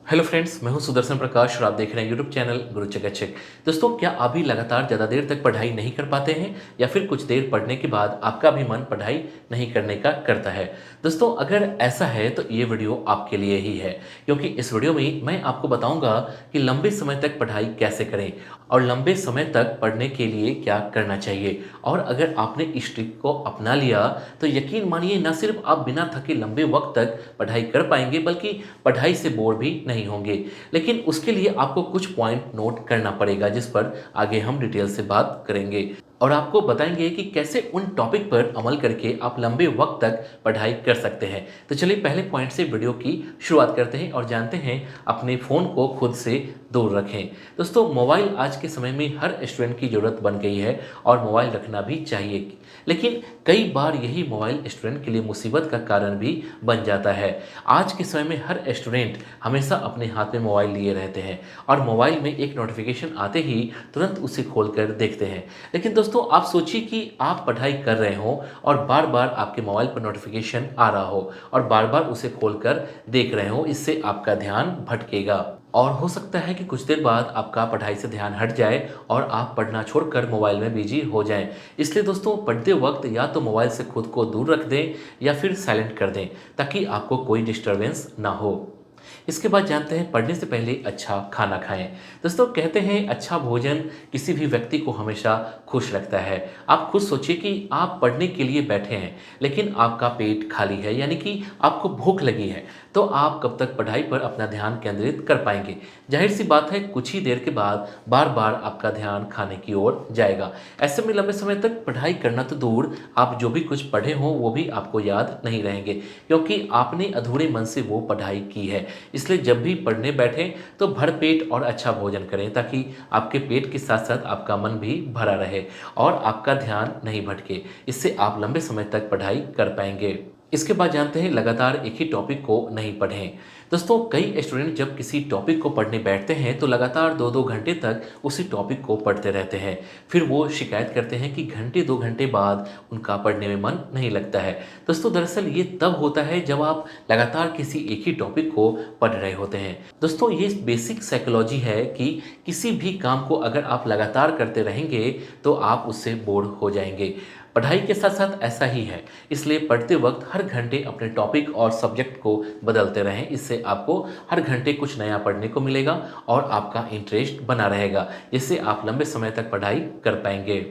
Hello friends, मैं हूं सुदर्शन प्रकाश और आप देख रहे हैं यूट्यूब चैनल गुरु चकाचक। दोस्तों, क्या आप भी लगातार ज़्यादा देर तक पढ़ाई नहीं कर पाते हैं या फिर कुछ देर पढ़ने के बाद आपका भी मन पढ़ाई नहीं करने का करता है। दोस्तों, अगर ऐसा है तो ये वीडियो आपके लिए ही है, क्योंकि इस वीडियो में मैं आपको बताऊंगा कि लंबे समय तक पढ़ाई कैसे करें और लंबे समय तक पढ़ने के लिए क्या करना चाहिए। और अगर आपने इस ट्रिक को अपना लिया तो यकीन मानिए, न सिर्फ आप बिना थके लंबे वक्त तक पढ़ाई कर पाएंगे बल्कि पढ़ाई से बोर भी नहीं होंगे। लेकिन उसके लिए आपको कुछ पॉइंट नोट करना पड़ेगा, जिस पर आगे हम डिटेल से बात करेंगे और आपको बताएंगे कि कैसे उन टॉपिक पर अमल करके आप लंबे वक्त तक पढ़ाई कर सकते हैं। तो चलिए पहले पॉइंट से वीडियो की शुरुआत करते हैं और जानते हैं अपने फ़ोन को खुद से दूर रखें। दोस्तों, मोबाइल आज के समय में हर स्टूडेंट की ज़रूरत बन गई है और मोबाइल रखना भी चाहिए। लेकिन कई बार यही मोबाइल स्टूडेंट के लिए मुसीबत का कारण भी बन जाता है। आज के समय में हर स्टूडेंट हमेशा अपने हाथ में मोबाइल लिए रहते हैं और मोबाइल में एक नोटिफिकेशन आते ही तुरंत उसे खोलकर देखते हैं। लेकिन दोस्तों, आप सोचिए कि आप पढ़ाई कर रहे हो और बार बार आपके मोबाइल पर नोटिफिकेशन आ रहा हो और बार बार उसे खोलकर देख रहे हो, इससे आपका ध्यान भटकेगा और हो सकता है कि कुछ देर बाद आपका पढ़ाई से ध्यान हट जाए और आप पढ़ना छोड़कर मोबाइल में बिजी हो जाएं। इसलिए दोस्तों, पढ़ते वक्त या तो मोबाइल से खुद को दूर रख दें या फिर साइलेंट कर दें, ताकि आपको कोई डिस्टरबेंस ना हो। इसके बाद जानते हैं पढ़ने से पहले अच्छा खाना खाएं। दोस्तों, कहते हैं अच्छा भोजन किसी भी व्यक्ति को हमेशा खुश रखता है। आप खुद सोचिए कि आप पढ़ने के लिए बैठे हैं लेकिन आपका पेट खाली है, यानी कि आपको भूख लगी है, तो आप कब तक पढ़ाई पर अपना ध्यान केंद्रित कर पाएंगे। जाहिर सी बात है, कुछ ही देर के बाद बार बार आपका ध्यान खाने की ओर जाएगा। ऐसे में लंबे समय तक पढ़ाई करना तो दूर, आप जो भी कुछ पढ़े हो वो भी आपको याद नहीं रहेंगे, क्योंकि आपने अधूरे मन से वो पढ़ाई की है। इसलिए जब भी पढ़ने बैठें तो भरपेट और अच्छा भोजन करें, ताकि आपके पेट के साथ साथ आपका मन भी भरा रहे और आपका ध्यान नहीं भटके। इससे आप लंबे समय तक पढ़ाई कर पाएंगे। इसके बाद जानते हैं लगातार एक ही टॉपिक को नहीं पढ़ें। दोस्तों, कई स्टूडेंट जब किसी टॉपिक को पढ़ने बैठते हैं तो लगातार 2-2 घंटे तक उसी टॉपिक को पढ़ते रहते हैं। फिर वो शिकायत करते हैं कि घंटे 2 घंटे बाद उनका पढ़ने में मन नहीं लगता है। दोस्तों, दरअसल ये तब होता है जब आप लगातार किसी एक ही टॉपिक को पढ़ रहे होते हैं। दोस्तों, ये बेसिक साइकोलॉजी है कि किसी भी काम को अगर आप लगातार करते रहेंगे तो आप उससे बोर हो जाएंगे। पढ़ाई के साथ साथ ऐसा ही है। इसलिए पढ़ते वक्त हर घंटे अपने टॉपिक और सब्जेक्ट को बदलते रहें। इससे आपको हर घंटे कुछ नया पढ़ने को मिलेगा और आपका इंटरेस्ट बना रहेगा, जिससे आप लंबे समय तक पढ़ाई कर पाएंगे।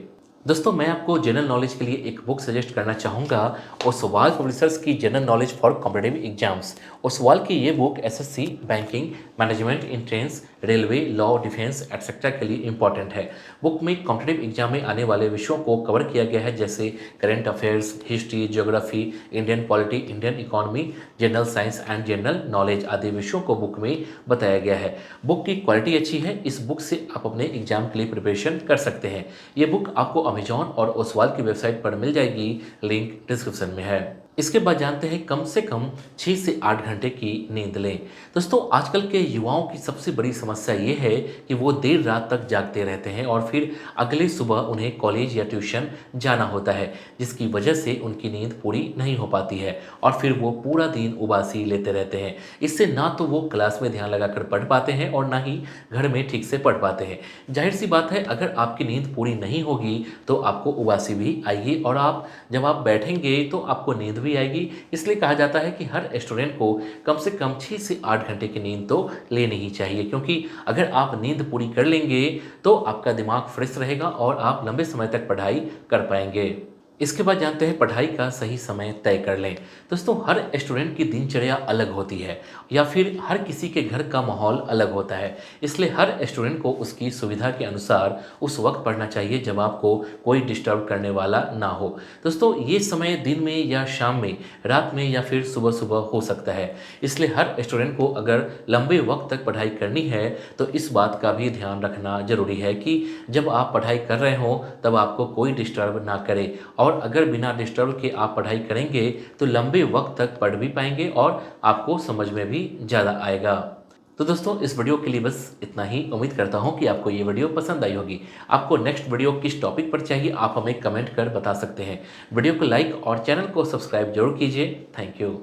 दोस्तों, मैं आपको जनरल नॉलेज के लिए एक बुक सजेस्ट करना चाहूँगा, ओसवाल पब्लिशर्स की general knowledge for competitive exams. Oswal की ये book SSC, banking, management, entrance, railway, law, defence etcetera के लिए इंपॉर्टेंट है। बुक में कॉम्पिटिटिव एग्जाम में आने वाले विषयों को कवर किया गया है, जैसे current affairs, history, geography, Indian polity, Indian economy, general science and general knowledge आदि विषयों को बुक में बताया गया है। बुक की क्वालिटी अच्छी है। इस बुक से आप अपने एग्जाम के लिए प्रिपरेशन कर सकते हैं। ये बुक आपको अमेजॉन और ओसवाल की वेबसाइट पर मिल जाएगी, लिंक डिस्क्रिप्शन में है। इसके बाद जानते हैं कम से कम 6 से 8 घंटे की नींद लें। दोस्तों, आजकल के युवाओं की सबसे बड़ी समस्या ये है कि वो देर रात तक जागते रहते हैं और फिर अगली सुबह उन्हें कॉलेज या ट्यूशन जाना होता है, जिसकी वजह से उनकी नींद पूरी नहीं हो पाती है और फिर वो पूरा दिन उबासी लेते रहते हैं। इससे ना तो वो क्लास में ध्यान लगाकर पढ़ पाते हैं और ना ही घर में ठीक से पढ़ पाते हैं। जाहिर सी बात है, अगर आपकी नींद पूरी नहीं होगी तो आपको उबासी भी आएगी और जब आप बैठेंगे तो आपको नींद भी आएगी। इसलिए कहा जाता है कि हर स्टूडेंट को कम से कम 6 से 8 घंटे की नींद तो लेनी ही चाहिए, क्योंकि अगर आप नींद पूरी कर लेंगे तो आपका दिमाग फ्रेश रहेगा और आप लंबे समय तक पढ़ाई कर पाएंगे। इसके बाद जानते हैं पढ़ाई का सही समय तय कर लें। दोस्तों, हर स्टूडेंट की दिनचर्या अलग होती है या फिर हर किसी के घर का माहौल अलग होता है। इसलिए हर स्टूडेंट को उसकी सुविधा के अनुसार उस वक्त पढ़ना चाहिए जब आपको कोई डिस्टर्ब करने वाला ना हो। दोस्तों, ये समय दिन में या शाम में, रात में या फिर सुबह सुबह हो सकता है। इसलिए हर स्टूडेंट को अगर लंबे वक्त तक पढ़ाई करनी है तो इस बात का भी ध्यान रखना जरूरी है कि जब आप पढ़ाई कर रहे हो तब आपको कोई डिस्टर्ब ना करे। और अगर बिना डिस्टर्ब के आप पढ़ाई करेंगे तो लंबे वक्त तक पढ़ भी पाएंगे और आपको समझ में भी ज़्यादा आएगा। तो दोस्तों, इस वीडियो के लिए बस इतना ही। उम्मीद करता हूँ कि आपको ये वीडियो पसंद आई होगी। आपको नेक्स्ट वीडियो किस टॉपिक पर चाहिए आप हमें कमेंट कर बता सकते हैं। वीडियो को लाइक और चैनल को सब्सक्राइब जरूर कीजिए। Thank you.